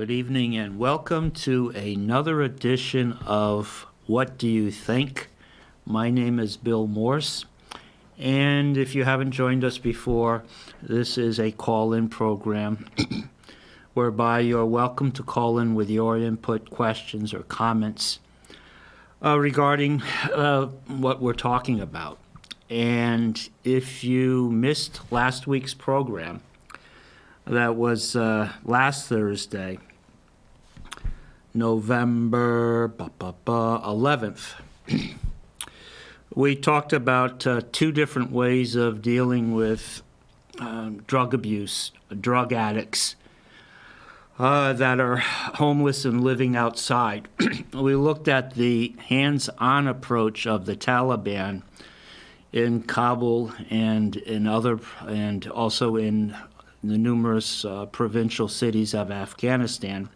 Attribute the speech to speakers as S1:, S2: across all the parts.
S1: Good evening and welcome to another edition of What Do You Think? My name is Bill Morse, and if you haven't joined us before, this is a call-in program whereby you're welcome to call in with your input, questions, or comments regarding what we're talking about. And if you missed last week's program, that was last Thursday, November 11th. We talked about two different ways of dealing with drug abuse, drug addicts that are homeless and living outside. We looked at the hands-on approach of the Taliban in Kabul and also in the numerous provincial cities of Afghanistan.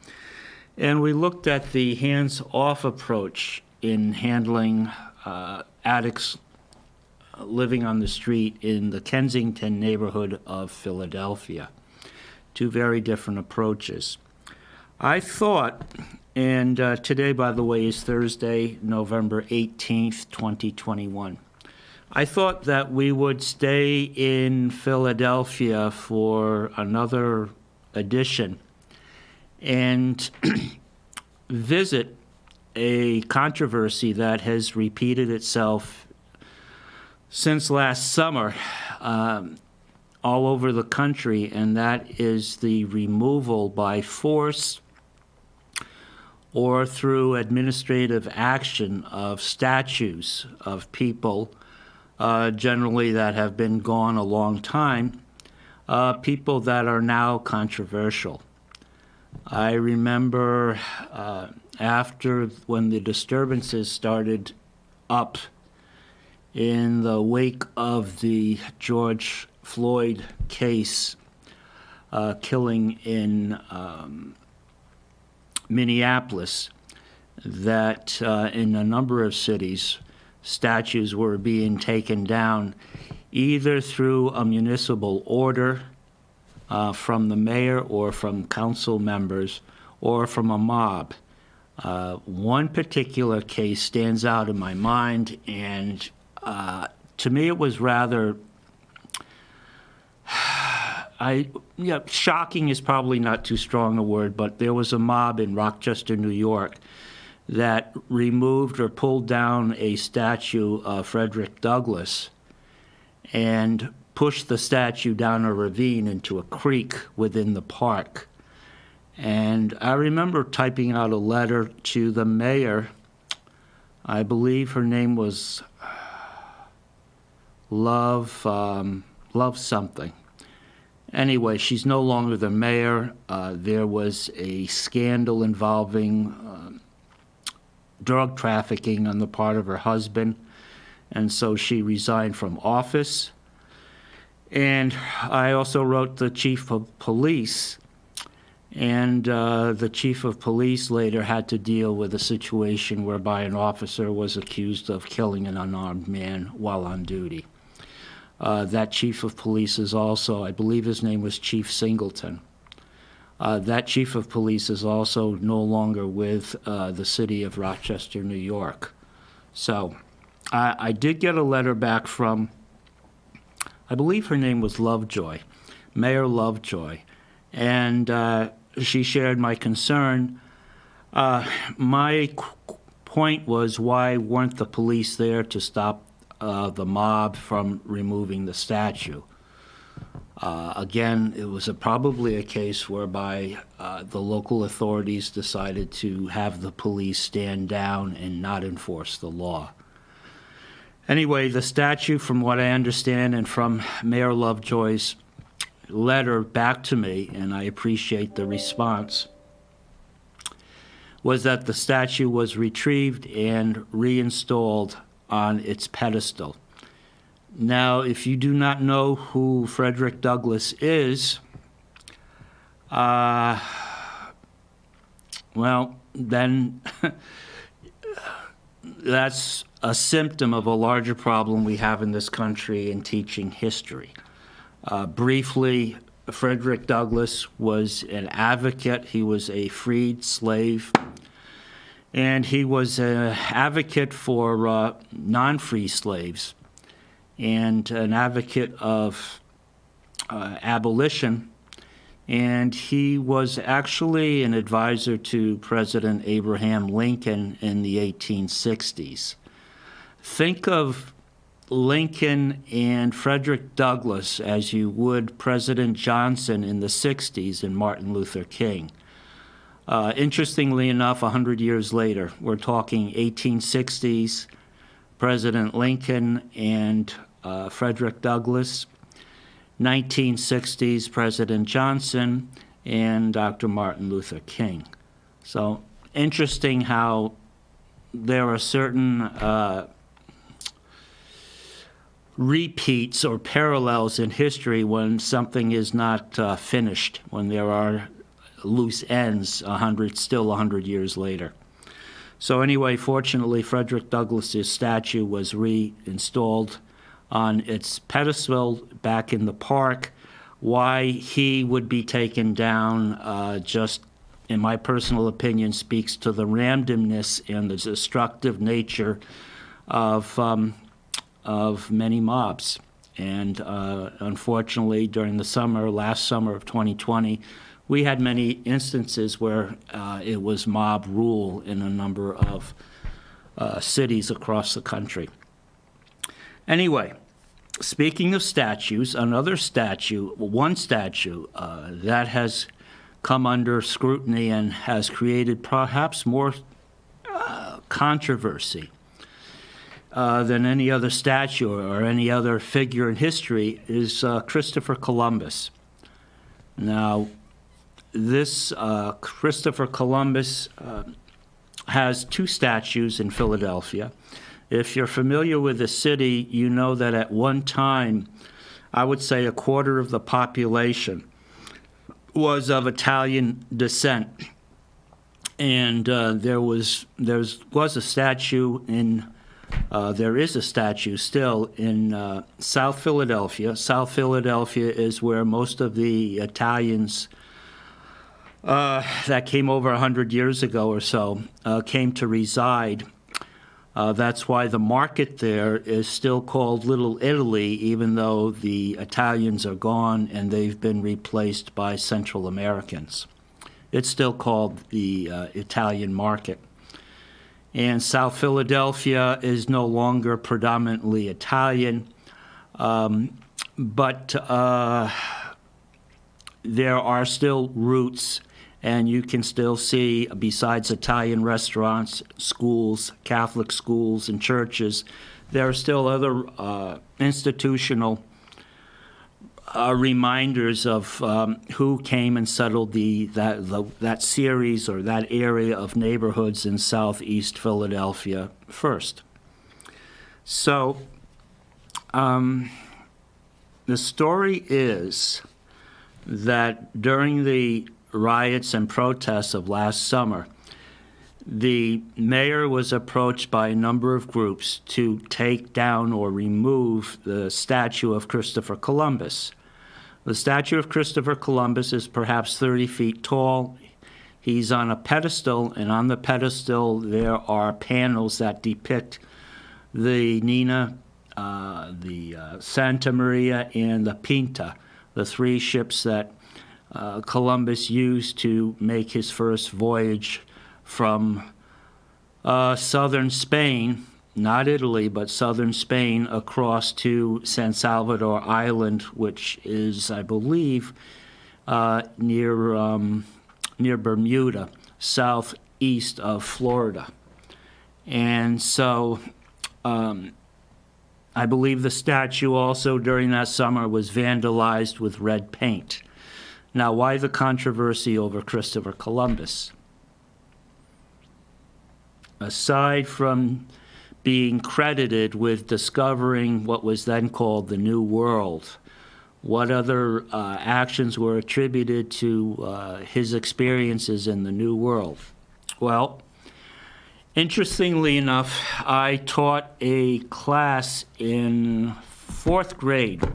S1: And we looked at the hands-off approach in handling addicts living on the street in the Kensington neighborhood of Philadelphia. Two very different approaches. I thought, and today, by the way, is Thursday, November 18th, 2021. I thought that we would stay in Philadelphia for another edition and visit a controversy that has repeated itself since last summer all over the country, and that is the removal by force or through administrative action of statues of people generally that have been gone a long time, people that are now controversial. I remember after when the disturbances started up in the wake of the George Floyd case killing in Minneapolis, that in a number of cities, statues were being taken down either through a municipal order from the mayor or from council members or from a mob. One particular case stands out in my mind, and to me it was rather, shocking is probably not too strong a word, but there was a mob in Rochester, New York, that removed or pulled down a statue of Frederick Douglass and pushed the statue down a ravine into a creek within the park. And I remember typing out a letter to the mayor. I believe her name was Love something. Anyway, she's no longer the mayor. There was a scandal involving drug trafficking on the part of her husband, and so she resigned from office. And I also wrote the chief of police, and the chief of police later had to deal with a situation whereby an officer was accused of killing an unarmed man while on duty. That chief of police is also, I believe his name was Chief Singleton. That chief of police is also no longer with the city of Rochester, New York. So I did get a letter back from, I believe her name was Lovejoy, Mayor Lovejoy, and she shared my concern. My point was, why weren't the police there to stop the mob from removing the statue? Again, it was probably a case whereby the local authorities decided to have the police stand down and not enforce the law. Anyway, the statue, from what I understand, and from Mayor Lovejoy's letter back to me, and I appreciate the response, was that the statue was retrieved and reinstalled on its pedestal. Now, if you do not know who Frederick Douglass is, well, then that's a symptom of a larger problem we have in this country in teaching history. Briefly, Frederick Douglass was an advocate. He was a freed slave, and he was an advocate for non-free slaves and an advocate of abolition. And he was actually an advisor to President Abraham Lincoln in the 1860s. Think of Lincoln and Frederick Douglass as you would President Johnson in the 60s and Martin Luther King. Interestingly enough, 100 years later, we're talking 1860s, President Lincoln and Frederick Douglass, 1960s, President Johnson and Dr. Martin Luther King. So interesting how there are certain repeats or parallels in history when something is not finished, when there are loose ends still 100 years later. So anyway, fortunately, Frederick Douglass's statue was reinstalled on its pedestal back in the park. Why he would be taken down, just in my personal opinion, speaks to the randomness and the destructive nature of many mobs. And unfortunately, during the last summer of 2020, we had many instances where it was mob rule in a number of cities across the country. Anyway, speaking of statues, one statue that has come under scrutiny and has created perhaps more controversy than any other statue or any other figure in history is Christopher Columbus. Now, this Christopher Columbus has two statues in Philadelphia. If you're familiar with the city, you know that at one time, I would say a quarter of the population was of Italian descent. And there is a statue still in South Philadelphia. South Philadelphia is where most of the Italians that came over 100 years ago or so came to reside. That's why the market there is still called Little Italy, even though the Italians are gone and they've been replaced by Central Americans. It's still called the Italian market. And South Philadelphia is no longer predominantly Italian, but there are still roots, and you can still see, besides Italian restaurants, schools, Catholic schools, and churches, there are still other institutional reminders of who came and settled that series or that area of neighborhoods in southeast Philadelphia first. So the story is that during the riots and protests of last summer, the mayor was approached by a number of groups to take down or remove the statue of Christopher Columbus. The statue of Christopher Columbus is perhaps 30 feet tall. He's on a pedestal, and on the pedestal there are panels that depict the Nina, the Santa Maria, and the Pinta, the three ships that Columbus used to make his first voyage from southern Spain, not Italy, but southern Spain, across to San Salvador Island, which is, I believe, near Bermuda, southeast of Florida. And so I believe the statue also during that summer was vandalized with red paint. Now, why the controversy over Christopher Columbus? Aside from being credited with discovering what was then called the New World, what other actions were attributed to his experiences in the New World? Well, interestingly enough, I taught a class in fourth grade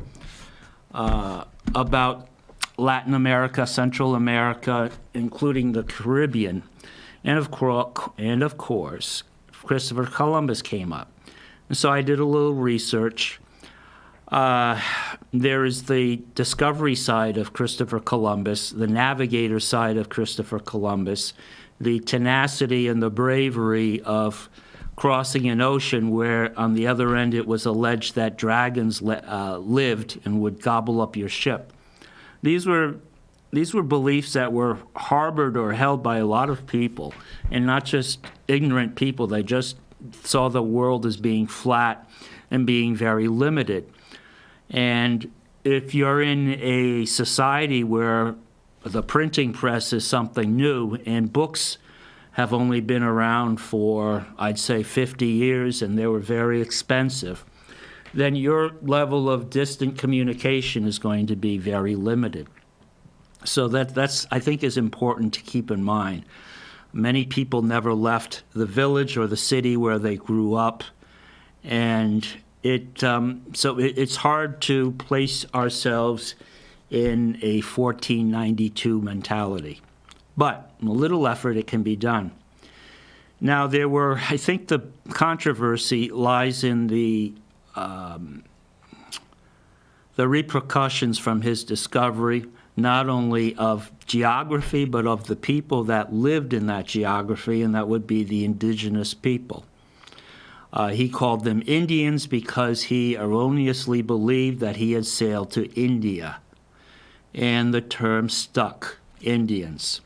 S1: about Latin America, Central America, including the Caribbean. And of course, Christopher Columbus came up. And so I did a little research. There is the discovery side of Christopher Columbus, the navigator side of Christopher Columbus, the tenacity and the bravery of crossing an ocean where on the other end it was alleged that dragons lived and would gobble up your ship. These were beliefs that were harbored or held by a lot of people, and not just ignorant people. They just saw the world as being flat and being very limited. And if you're in a society where the printing press is something new and books have only been around for, I'd say, 50 years, and they were very expensive, then your level of distant communication is going to be very limited. So that's, I think, is important to keep in mind. Many people never left the village or the city where they grew up, and it's hard to place ourselves in a 1492 mentality. But in a little effort, it can be done. Now, I think the controversy lies in the repercussions from his discovery, not only of geography, but of the people that lived in that geography, and that would be the indigenous people. He called them Indians because he erroneously believed that he had sailed to India, and the term stuck, Indians.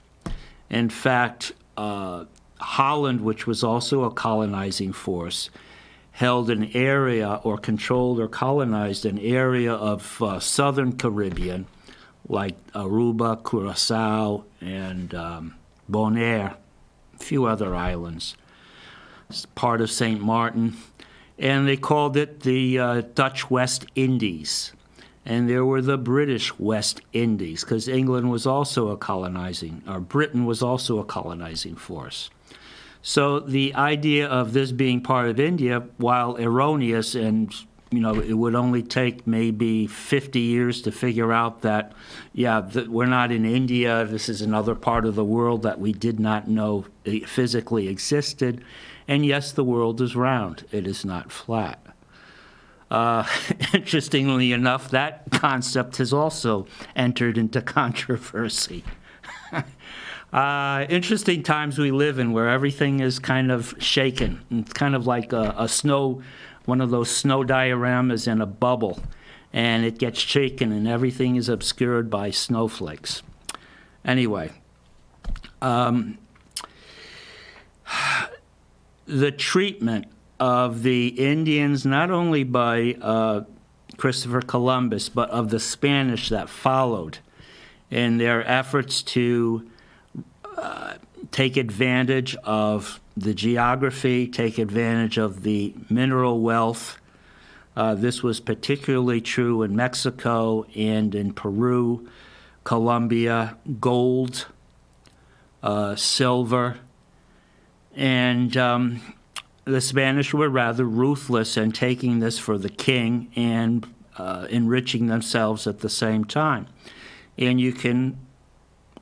S1: In fact, Holland, which was also a colonizing force, held an area or controlled or colonized an area of southern Caribbean, like Aruba, Curacao, and Bonaire, a few other islands. It's part of St. Martin. And they called it the Dutch West Indies. And there were the British West Indies, because England was also Britain was also a colonizing force. So the idea of this being part of India, while erroneous, and it would only take maybe 50 years to figure out that, we're not in India, this is another part of the world that we did not know physically existed. And yes, the world is round, it is not flat. Interestingly enough, that concept has also entered into controversy. Interesting times we live in where everything is kind of shaken. It's kind of like one of those snow dioramas in a bubble, and it gets shaken and everything is obscured by snowflakes. Anyway, the treatment of the Indians, not only by Christopher Columbus, but of the Spanish that followed, in their efforts to take advantage of the geography, take advantage of the mineral wealth. This was particularly true in Mexico and in Peru, Colombia, gold, silver, and the Spanish were rather ruthless in taking this for the king and enriching themselves at the same time. And you can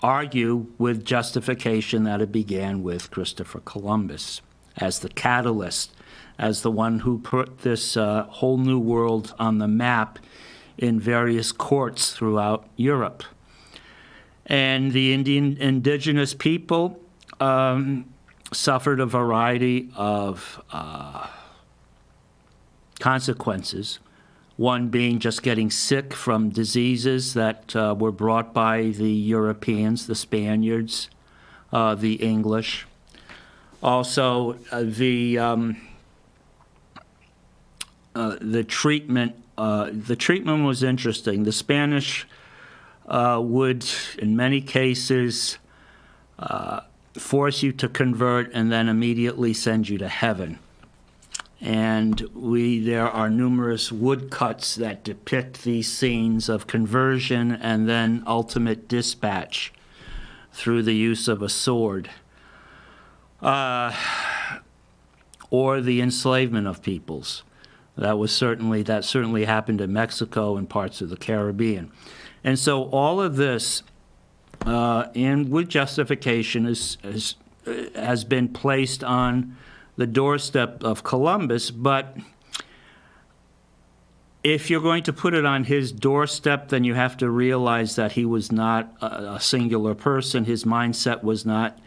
S1: argue with justification that it began with Christopher Columbus as the catalyst, as the one who put this whole new world on the map in various courts throughout Europe. And the indigenous people suffered a variety of consequences, one being just getting sick from diseases that were brought by the Europeans, the Spaniards, the English. Also, the treatment was interesting. The Spanish would, in many cases, force you to convert and then immediately send you to heaven. And there are numerous woodcuts that depict these scenes of conversion and then ultimate dispatch through the use of a sword, or the enslavement of peoples. That certainly happened in Mexico and parts of the Caribbean. And so all of this, and with justification, has been placed on the doorstep of Columbus. But if you're going to put it on his doorstep, then you have to realize that he was not a singular person. His mindset was not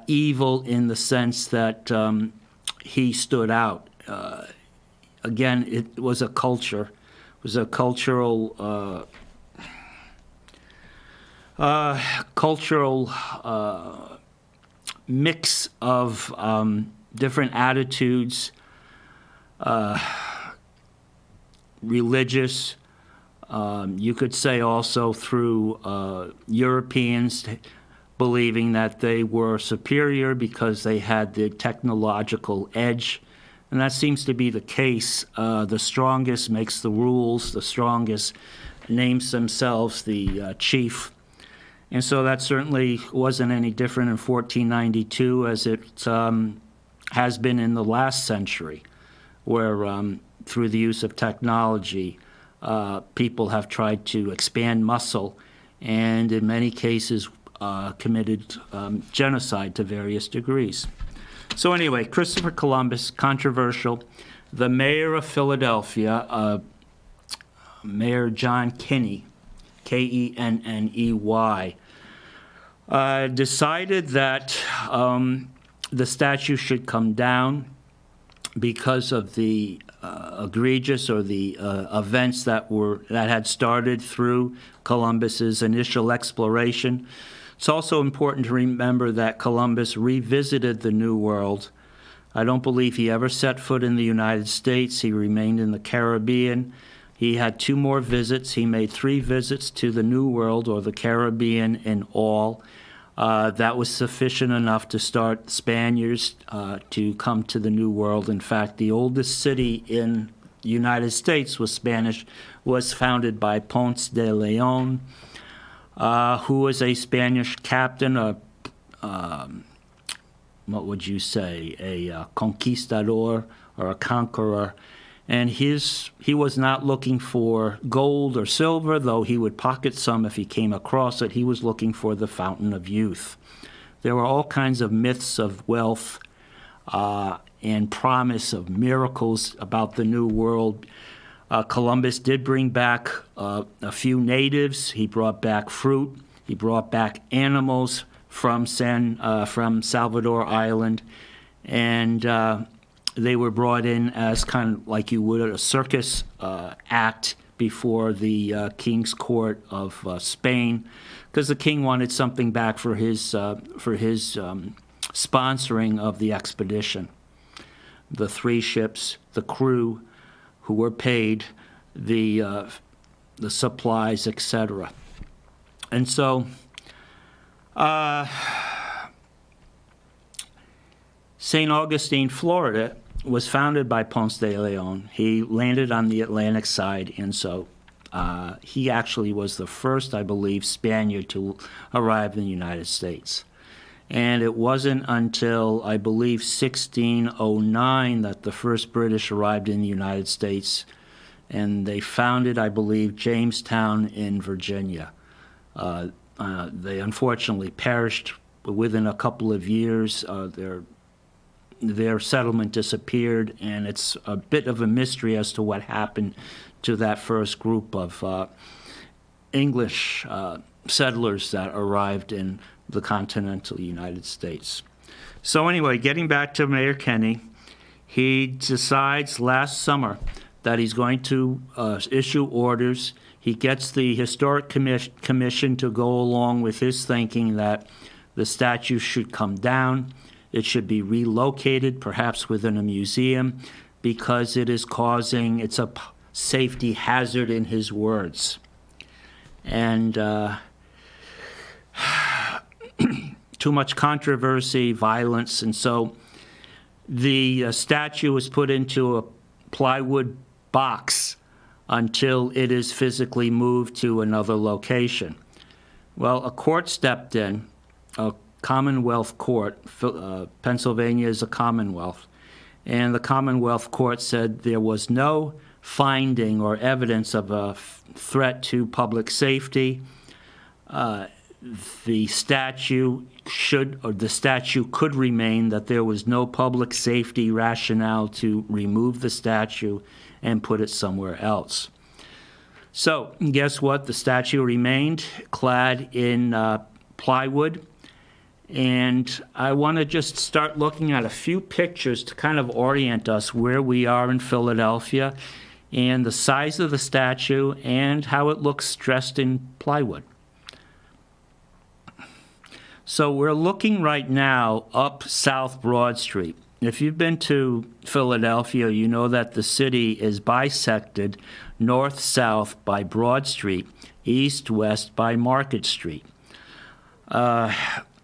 S1: evil in the sense that he stood out. Again, it was a culture. It was a cultural mix of different attitudes, religious, you could say also through Europeans believing that they were superior because they had the technological edge. And that seems to be the case. The strongest makes the rules. The strongest names themselves the chief. And so that certainly wasn't any different in 1492 as it has been in the last century, where through the use of technology, people have tried to expand muscle and in many cases committed genocide to various degrees. So anyway, Christopher Columbus, controversial. The mayor of Philadelphia, Mayor John Kenney, Kenney, decided that the statue should come down because of the egregious or the events that had started through Columbus's initial exploration. It's also important to remember that Columbus revisited the New World. I don't believe he ever set foot in the United States. He remained in the Caribbean. He had 2 more visits. He made 3 visits to the New World or the Caribbean in all. That was sufficient enough to start Spaniards to come to the New World. In fact, the oldest city in the United States was founded by Ponce de Leon, who was a Spanish captain, what would you say, a conquistador or a conqueror. And he was not looking for gold or silver, though he would pocket some if he came across it. He was looking for the fountain of youth. There were all kinds of myths of wealth and promise of miracles about the New World. Columbus did bring back a few natives. He brought back fruit. He brought back animals from Salvador Island, and they were brought in as kind of like you would a circus act before the king's court of Spain, because the king wanted something back for his sponsoring of the expedition. The 3 ships, the crew, who were paid, the supplies, etc. And so St. Augustine, Florida, was founded by Ponce de Leon. He landed on the Atlantic side, and so he actually was the first, I believe, Spaniard to arrive in the United States. And it wasn't until, I believe, 1609 that the first British arrived in the United States, and they founded, I believe, Jamestown in Virginia. They unfortunately perished within a couple of years. Their settlement disappeared, and it's a bit of a mystery as to what happened to that first group of English settlers that arrived in the continental United States. So anyway, getting back to Mayor Kenney, he decides last summer that he's going to issue orders. He gets the Historic Commission to go along with his thinking that the statue should come down. It should be relocated, perhaps within a museum, because it's a safety hazard in his words. And too much controversy, violence, and so the statue was put into a plywood box until it is physically moved to another location. Well, a court stepped in, a Commonwealth Court. Pennsylvania is a Commonwealth. And the Commonwealth Court said there was no finding or evidence of a threat to public safety, the statute could remain that there was no public safety rationale to remove the statue and put it somewhere else. So guess what? The statue remained clad in plywood. And I want to just start looking at a few pictures to kind of orient us where we are in Philadelphia and the size of the statue and how it looks dressed in plywood. So we're looking right now up South Broad Street. If you've been to Philadelphia, you know that the city is bisected north-south by Broad Street, east-west by Market Street.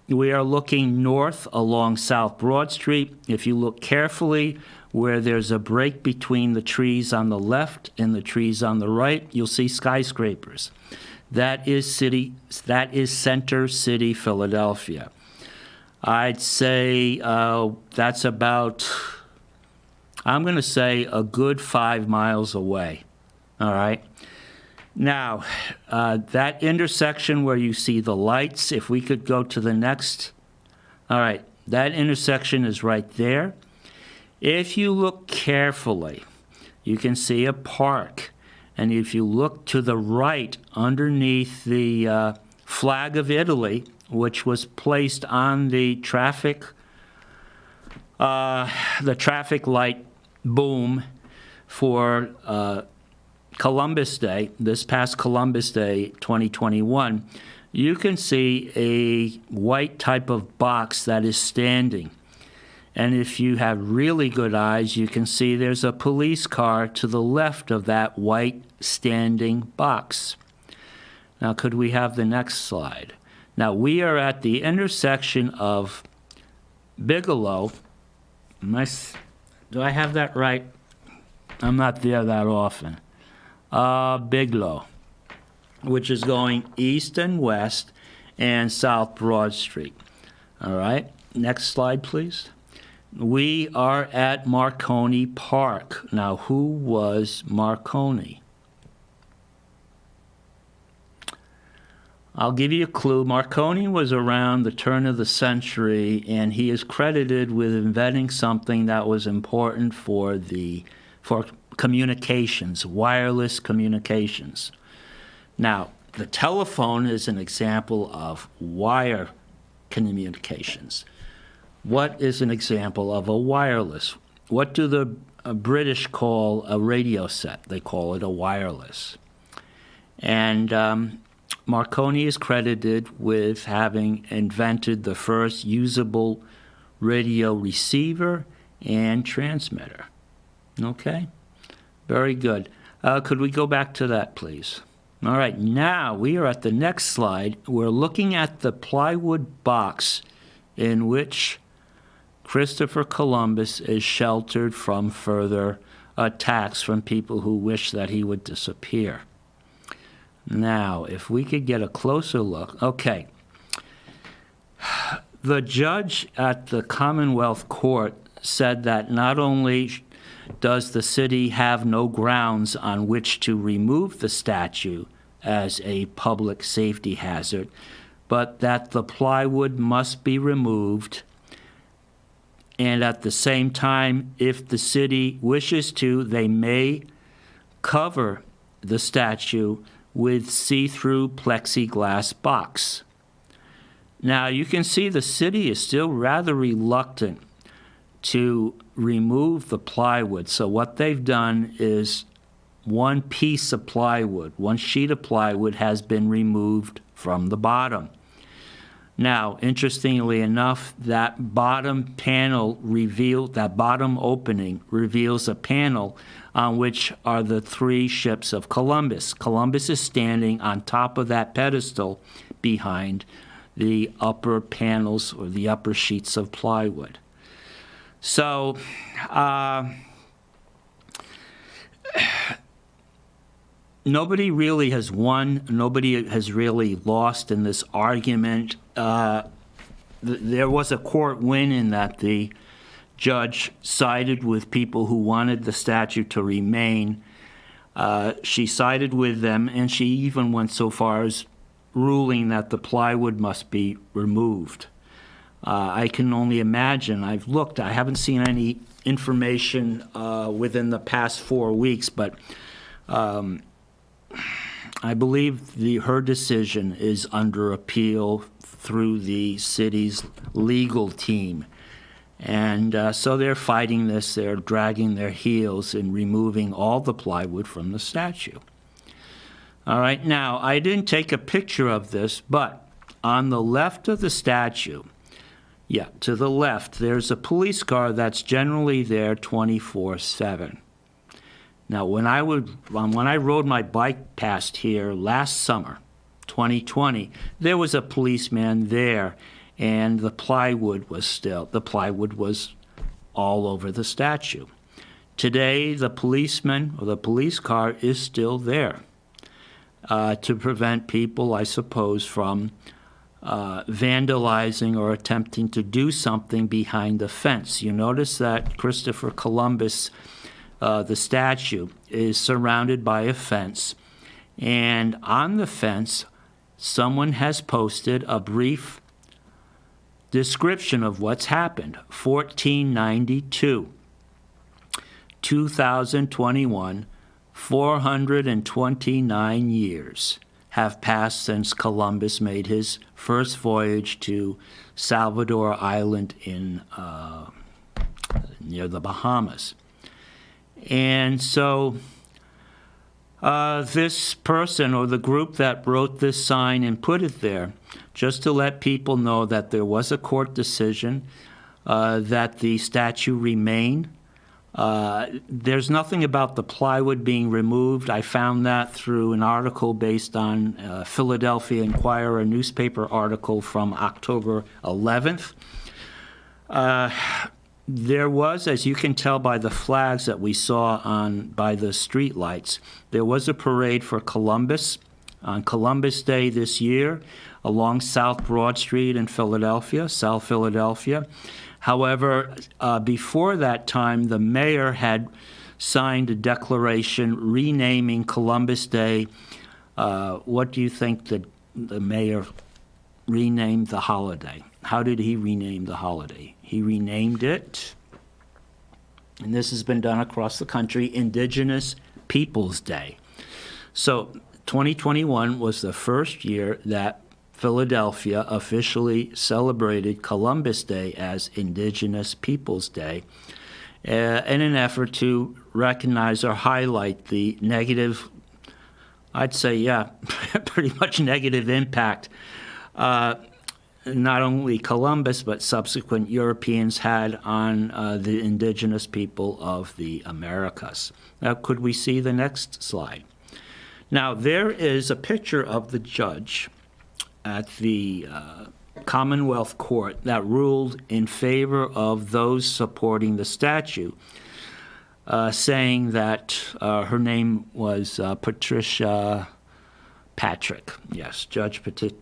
S1: We are looking north along South Broad Street. If you look carefully where there's a break between the trees on the left and the trees on the right, you'll see skyscrapers. That is Center City, Philadelphia. I'd say that's about, I'm going to say a good 5 miles away, all right? Now, that intersection where you see the lights, if we could go to the next, all right, that intersection is right there. If you look carefully, you can see a park. And if you look to the right, underneath the flag of Italy, which was placed on the traffic light boom for Columbus Day, this past Columbus Day 2021, you can see a white type of box that is standing. And if you have really good eyes, you can see there's a police car to the left of that white standing box. Now, could we have the next slide? Now, we are at the intersection of Bigelow. Do I have that right? I'm not there that often. Bigelow, which is going east and west and South Broad Street. All right, next slide, please. We are at Marconi Park. Now, who was Marconi? I'll give you a clue. Marconi was around the turn of the century, and he is credited with inventing something that was important for communications, wireless communications. Now, the telephone is an example of wire communications. What is an example of a wireless? What do the British call a radio set? They call it a wireless. And Marconi is credited with having invented the first usable radio receiver and transmitter. Okay? Very good. Could we go back to that, please? All right, now we are at the next slide. We're looking at the plywood box in which Christopher Columbus is sheltered from further attacks from people who wish that he would disappear. Now, if we could get a closer look. Okay. The judge at the Commonwealth Court said that not only does the city have no grounds on which to remove the statue as a public safety hazard, but that the plywood must be removed. And at the same time, if the city wishes to, they may cover the statue with see-through plexiglass box. Now, you can see the city is still rather reluctant to remove the plywood. So what they've done is one piece of plywood, one sheet of plywood has been removed from the bottom. Now, interestingly enough, that bottom opening reveals a panel on which are the 3 ships of Columbus. Columbus is standing on top of that pedestal behind the upper panels or the upper sheets of plywood. So, nobody really has won. Nobody has really lost in this argument. There was a court win in that the judge sided with people who wanted the statue to remain. She sided with them, and she even went so far as ruling that the plywood must be removed. I can only imagine. I've looked. I haven't seen any information within the past 4 weeks, but I believe her decision is under appeal through the city's legal team. And so they're fighting this. They're dragging their heels in removing all the plywood from the statue. All right, now, I didn't take a picture of this, but on the left of the statue, to the left, there's a police car that's generally there 24/7. Now, when I rode my bike past here last summer, 2020, there was a policeman there, and the plywood was all over the statue. Today, the policeman or the police car is still there to prevent people, I suppose, from vandalizing or attempting to do something behind the fence. You notice that Christopher Columbus, the statue, is surrounded by a fence, and on the fence, someone has posted a brief description of what's happened. 1492, 2021, 429 years have passed since Columbus made his first voyage to Salvador Island in near the Bahamas. And so this person or the group that wrote this sign and put it there, just to let people know that there was a court decision that the statue remain. There's nothing about the plywood being removed. I found that through an article based on Philadelphia Inquirer, a newspaper article from October 11th. There was, as you can tell by the flags that we saw by the street lights, there was a parade for Columbus on Columbus Day this year along South Broad Street in Philadelphia, South Philadelphia. However, before that time, the mayor had signed a declaration renaming Columbus Day. What do you think that the mayor renamed the holiday? How did he rename the holiday? He renamed it, and this has been done across the country, Indigenous Peoples Day. So 2021 was the first year that Philadelphia officially celebrated Columbus Day as Indigenous Peoples Day in an effort to recognize or highlight the negative, I'd say, pretty much negative impact not only Columbus but subsequent Europeans had on the indigenous people of the Americas. Now, could we see the next slide? Now, there is a picture of the judge at the Commonwealth Court that ruled in favor of those supporting the statue, saying that her name was Patricia Patrick. Yes, Judge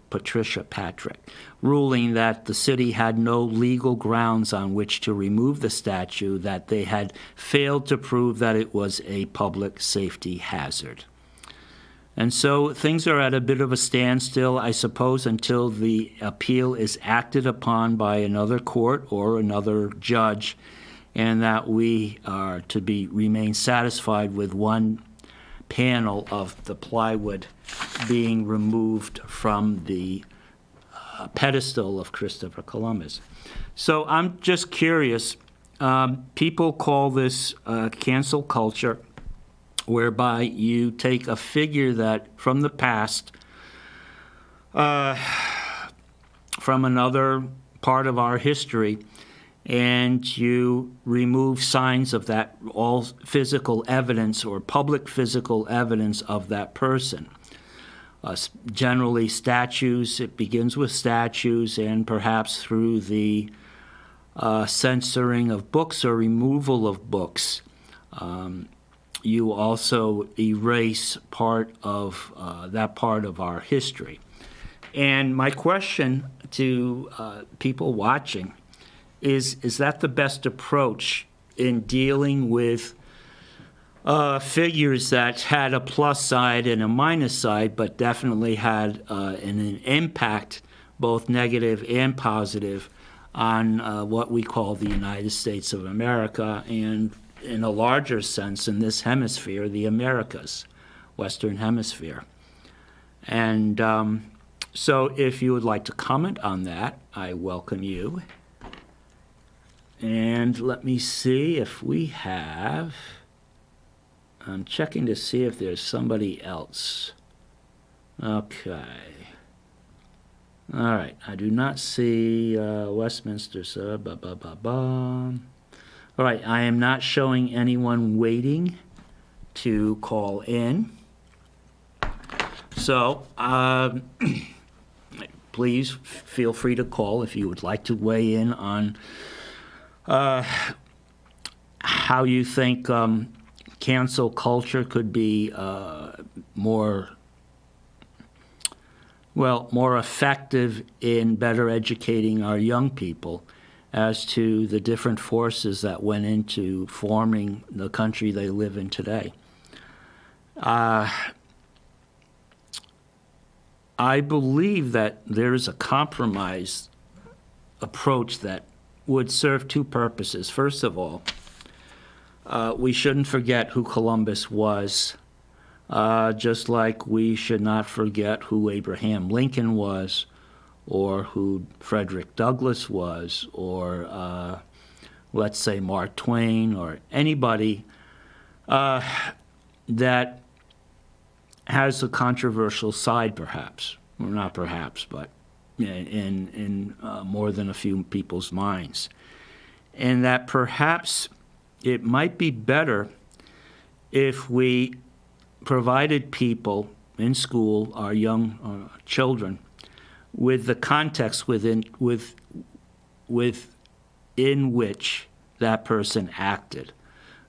S1: Patricia Patrick, ruling that the city had no legal grounds on which to remove the statue, that they had failed to prove that it was a public safety hazard. And so things are at a bit of a standstill, I suppose, until the appeal is acted upon by another court or another judge, and that we are to remain satisfied with one panel of the plywood being removed from the pedestal of Christopher Columbus. So I'm just curious. People call this cancel culture, whereby you take a figure that from the past, from another part of our history, and you remove signs of that, all physical evidence or public physical evidence of that person. Generally statues, it begins with statues, and perhaps through the censoring of books or removal of books. You also erase part of that part of our history. And my question to people watching is that the best approach in dealing with figures that had a plus side and a minus side, but definitely had an impact, both negative and positive, on what we call the United States of America, and in a larger sense, in this hemisphere, the Americas, Western Hemisphere. And so if you would like to comment on that, I welcome you. And let me see if we have... I'm checking to see if there's somebody else. Okay. All right. I do not see Westminster, sir. All right. I am not showing anyone waiting to call in. So please feel free to call if you would like to weigh in on how you think cancel culture could be more effective in better educating our young people as to the different forces that went into forming the country they live in today. I believe that there is a compromise approach that would serve two purposes. First of all, we shouldn't forget who Columbus was, just like we should not forget who Abraham Lincoln was, or who Frederick Douglass was, or let's say Mark Twain, or anybody that has a controversial side, perhaps, or not perhaps, but in more than a few people's minds. And that perhaps it might be better if we provided people in school, our young children, with the context within which that person acted,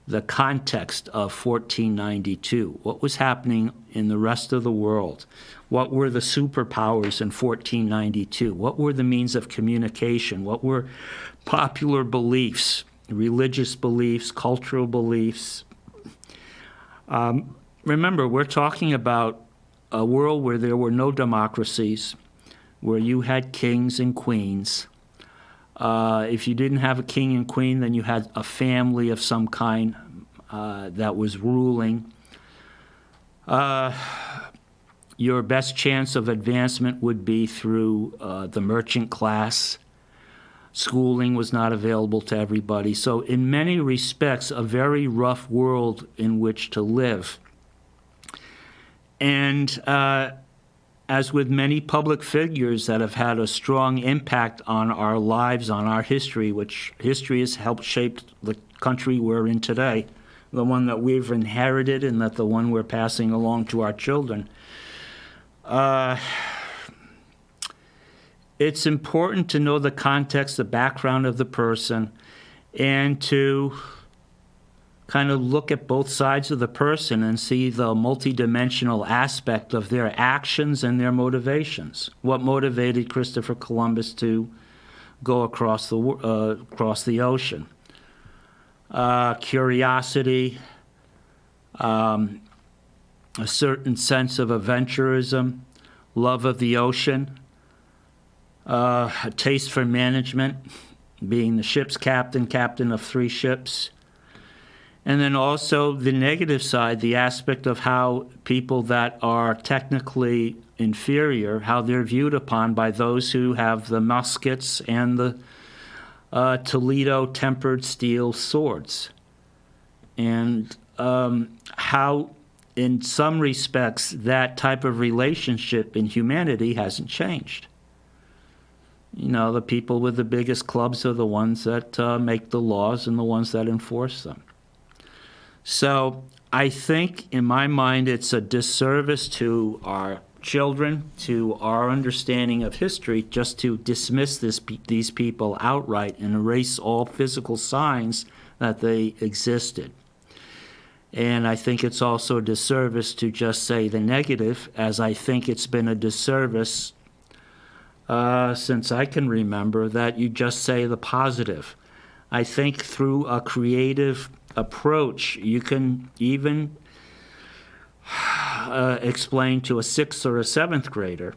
S1: the context of 1492. What was happening in the rest of the world? What were the superpowers in 1492? What were the means of communication? What were popular beliefs, religious beliefs, cultural beliefs? Remember, we're talking about a world where there were no democracies, where you had kings and queens. If you didn't have a king and queen, then you had a family of some kind that was ruling. Your best chance of advancement would be through the merchant class. Schooling was not available to everybody. So in many respects, a very rough world in which to live. And as with many public figures that have had a strong impact on our lives, on our history, which history has helped shape the country we're in today, the one that we've inherited and that the one we're passing along to our children. It's important to know the context, the background of the person, and to kind of look at both sides of the person and see the multidimensional aspect of their actions and their motivations. What motivated Christopher Columbus to go across the ocean? Curiosity, a certain sense of adventurism, love of the ocean, a taste for management, being the ship's captain of 3 ships. And then also the negative side, the aspect of how people that are technically inferior, how they're viewed upon by those who have the muskets and the Toledo tempered steel swords. And how, in some respects, that type of relationship in humanity hasn't changed. You know, the people with the biggest clubs are the ones that make the laws and the ones that enforce them. So I think, in my mind, it's a disservice to our children, to our understanding of history, just to dismiss these people outright and erase all physical signs that they existed. And I think it's also a disservice to just say the negative, as I think it's been a disservice since I can remember, that you just say the positive. I think through a creative approach, you can even explain to a 6th or a 7th grader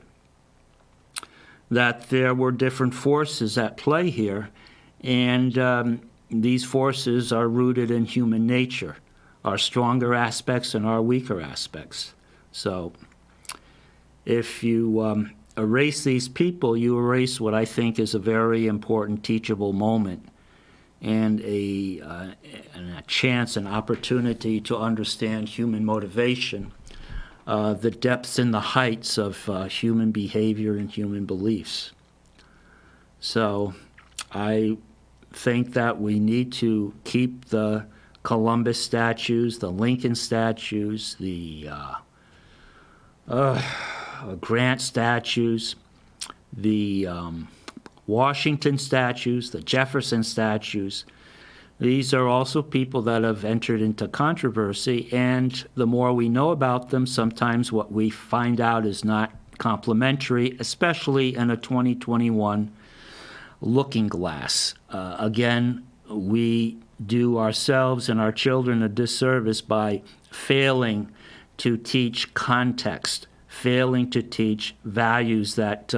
S1: that there were different forces at play here, and these forces are rooted in human nature, our stronger aspects and our weaker aspects. So if you erase these people, you erase what I think is a very important teachable moment and a chance, an opportunity to understand human motivation, the depths and the heights of human behavior and human beliefs. So I think that we need to keep the Columbus statues, the Lincoln statues, the Grant statues, the Washington statues, the Jefferson statues. These are also people that have entered into controversy, and the more we know about them, sometimes what we find out is not complimentary, especially in a 2021 looking glass. Again, we do ourselves and our children a disservice by failing to teach context, failing to teach values that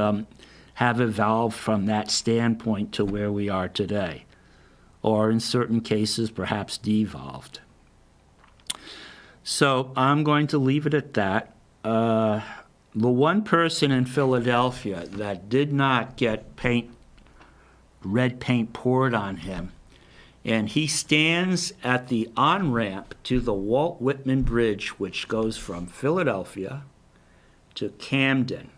S1: have evolved from that standpoint to where we are today, or in certain cases, perhaps devolved. So I'm going to leave it at that. The one person in Philadelphia that did not get red paint poured on him, and he stands at the on-ramp to the Walt Whitman Bridge, which goes from Philadelphia to Camden.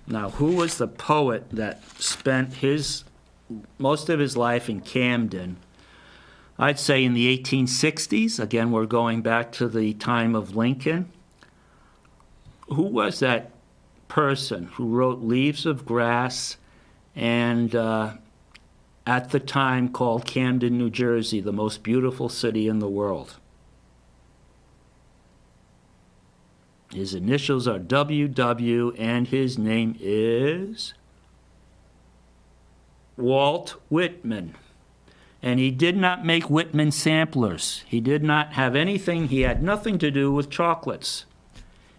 S1: Now, who was the poet that spent most of his life in Camden? I'd say in the 1860s. Again, we're going back to the time of Lincoln. Who was that person who wrote Leaves of Grass and at the time called Camden, New Jersey, the most beautiful city in the world? His initials are WW, and his name is Walt Whitman. And he did not make Whitman samplers. He did not have anything, he had nothing to do with chocolates.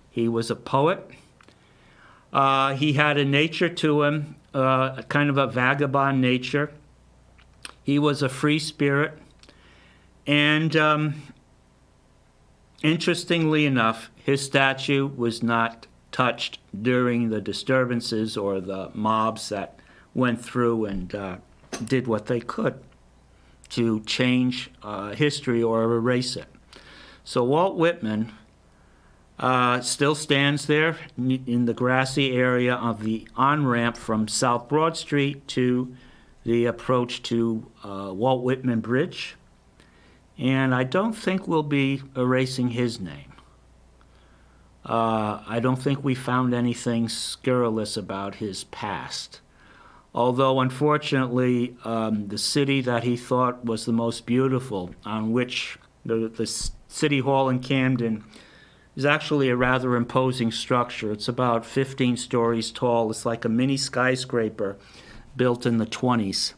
S1: He was a poet. He had a nature to him, kind of a vagabond nature. He was a free spirit. And interestingly enough, his statue was not touched during the disturbances or the mobs that went through and did what they could to change history or erase it. So Walt Whitman still stands there in the grassy area of the on-ramp from South Broad Street to the approach to Walt Whitman Bridge. And I don't think we'll be erasing his name. I don't think we found anything scurrilous about his past. Although, unfortunately, the city that he thought was the most beautiful, on which the City Hall in Camden is actually a rather imposing structure. It's about 15 stories tall. It's like a mini skyscraper built in the 20s.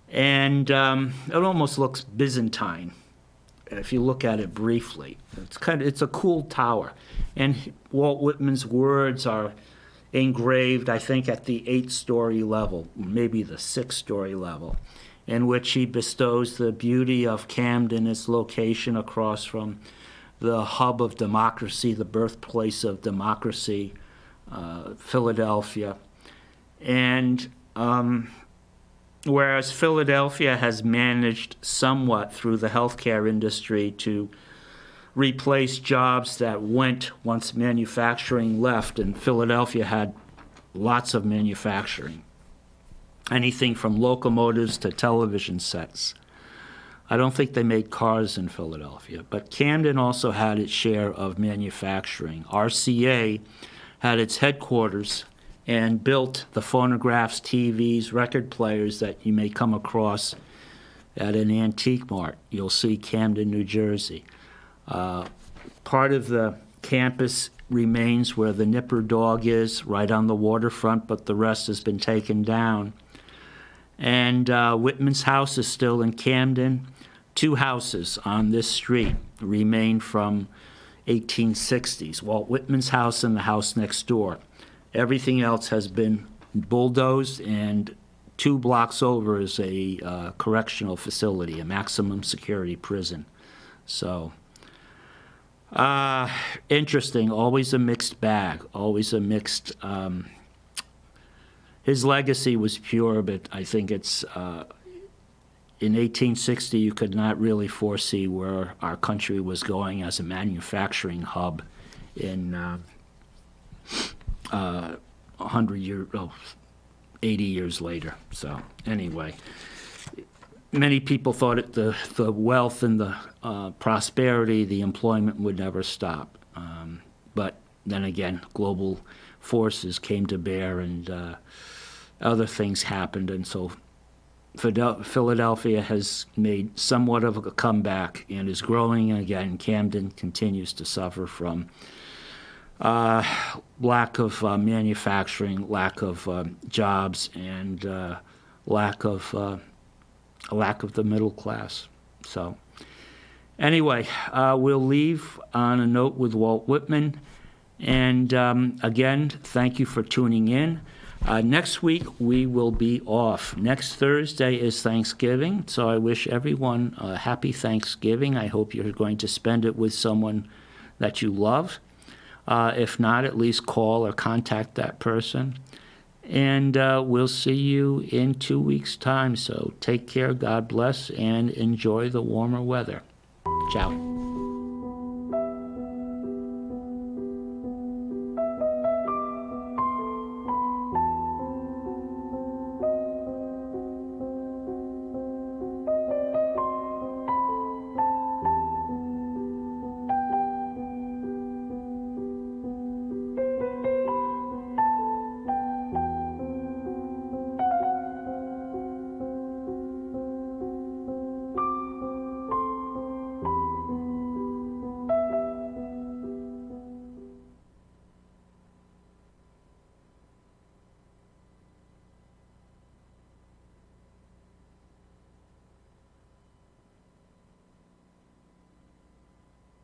S1: And it almost looks Byzantine if you look at it briefly. It's a cool tower. And Walt Whitman's words are engraved, I think, at the 8-story level, maybe the 6-story level, in which he bestows the beauty of Camden, its location across from the hub of democracy, the birthplace of democracy, Philadelphia. And whereas Philadelphia has managed somewhat through the healthcare industry to replace jobs that went once manufacturing left, and Philadelphia had lots of manufacturing, anything from locomotives to television sets. I don't think they made cars in Philadelphia, but Camden also had its share of manufacturing. RCA had its headquarters and built the phonographs, TVs, record players that you may come across at an antique mart. You'll see Camden, New Jersey. Part of the campus remains where the Nipper Dog is, right on the waterfront, but the rest has been taken down. And Whitman's house is still in Camden. two houses on this street remain from 1860s, Walt Whitman's house and the house next door. Everything else has been bulldozed, and 2 blocks over is a correctional facility, a maximum security prison. So, interesting, always a mixed bag, always a mixed, his legacy was pure, but I think it's, in 1860, you could not really foresee where our country was going as a manufacturing hub in 100 years, 80 years later. So anyway, many people thought the wealth and the prosperity, the employment would never stop. But then again, global forces came to bear, and other things happened, and so Philadelphia has made somewhat of a comeback and is growing again. Camden continues to suffer from lack of manufacturing, lack of jobs, and lack of the middle class. So anyway, we'll leave on a note with Walt Whitman. And again, thank you for tuning in. Next week, we will be off. Next Thursday is Thanksgiving, so I wish everyone a happy Thanksgiving. I hope you're going to spend it with someone that you love. If not, at least call or contact that person. And we'll see you in 2 weeks' time. So take care, God bless, and enjoy the warmer weather. Ciao.